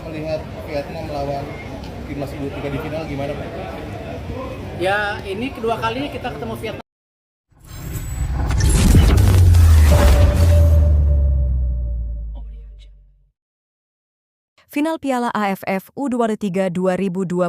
melihat Vietnam melawan timnas U23 di final gimana Pak? Ya, ini kedua kalinya kita ketemu Vietnam. Final Piala AFF U23 2025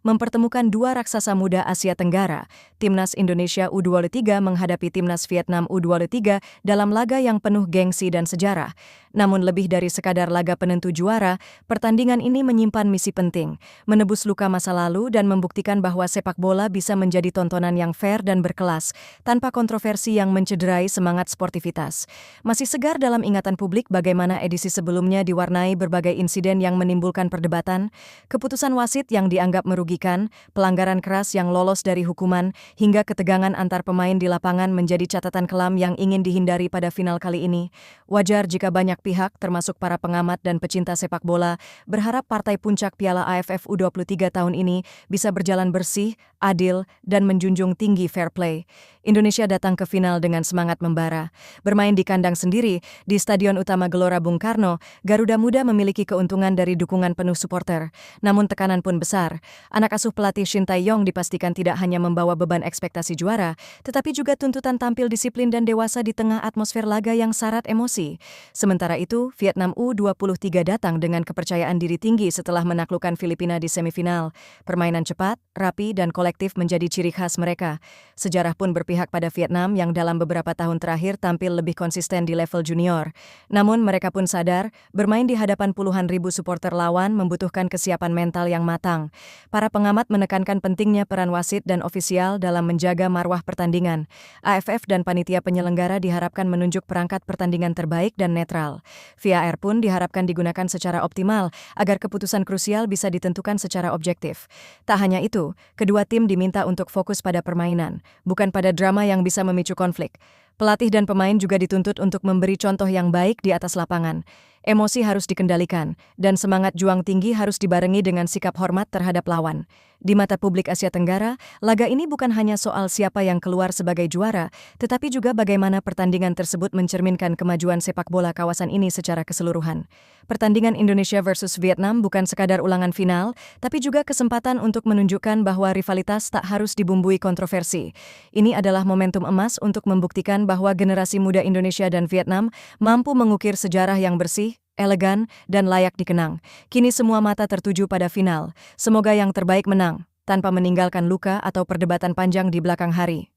mempertemukan dua raksasa muda Asia Tenggara. Timnas Indonesia U23 menghadapi Timnas Vietnam U23 dalam laga yang penuh gengsi dan sejarah. Namun lebih dari sekadar laga penentu juara, pertandingan ini menyimpan misi penting, menebus luka masa lalu dan membuktikan bahwa sepak bola bisa menjadi tontonan yang fair dan berkelas, tanpa kontroversi yang mencederai semangat sportivitas. Masih segar dalam ingatan publik bagaimana edisi sebelumnya diwarnai berbagai insiden yang menimbulkan perdebatan, keputusan wasit yang dianggap merugikan, pelanggaran keras yang lolos dari hukuman, hingga ketegangan antar pemain di lapangan menjadi catatan kelam yang ingin dihindari pada final kali ini. Wajar jika banyak pihak, termasuk para pengamat dan pecinta sepak bola, berharap partai puncak Piala AFF U23 tahun ini bisa berjalan bersih, adil, dan menjunjung tinggi fair play. Indonesia datang ke final dengan semangat membara. Bermain di kandang sendiri, di Stadion Utama Gelora Bung Karno, Garuda Muda memiliki keuntungan dari dukungan penuh supporter. Namun tekanan pun besar. Anak asuh pelatih Shin Tae-yong dipastikan tidak hanya membawa beban ekspektasi juara, tetapi juga tuntutan tampil disiplin dan dewasa di tengah atmosfer laga yang syarat emosi. Sementara itu, Vietnam U23 datang dengan kepercayaan diri tinggi setelah menaklukkan Filipina di semifinal. Permainan cepat, rapi, dan kolektif menjadi ciri khas mereka. Sejarah pun berpihak pada Vietnam yang dalam beberapa tahun terakhir tampil lebih konsisten di level junior. Namun mereka pun sadar, bermain di hadapan puluhan ribu supporter lawan membutuhkan kesiapan mental yang matang. Para pengamat menekankan pentingnya peran wasit dan ofisial dalam menjaga marwah pertandingan. AFF dan panitia penyelenggara diharapkan menunjuk perangkat pertandingan terbaik dan netral. VAR pun diharapkan digunakan secara optimal agar keputusan krusial bisa ditentukan secara objektif. Tak hanya itu, kedua tim diminta untuk fokus pada permainan, bukan pada drama yang bisa memicu konflik. Pelatih dan pemain juga dituntut untuk memberi contoh yang baik di atas lapangan. Emosi harus dikendalikan, dan semangat juang tinggi harus dibarengi dengan sikap hormat terhadap lawan. Di mata publik Asia Tenggara, laga ini bukan hanya soal siapa yang keluar sebagai juara, tetapi juga bagaimana pertandingan tersebut mencerminkan kemajuan sepak bola kawasan ini secara keseluruhan. Pertandingan Indonesia versus Vietnam bukan sekadar ulangan final, tapi juga kesempatan untuk menunjukkan bahwa rivalitas tak harus dibumbui kontroversi. Ini adalah momentum emas untuk membuktikan bahwa generasi muda Indonesia dan Vietnam mampu mengukir sejarah yang bersih, elegan, dan layak dikenang. Kini semua mata tertuju pada final. Semoga yang terbaik menang, tanpa meninggalkan luka atau perdebatan panjang di belakang hari.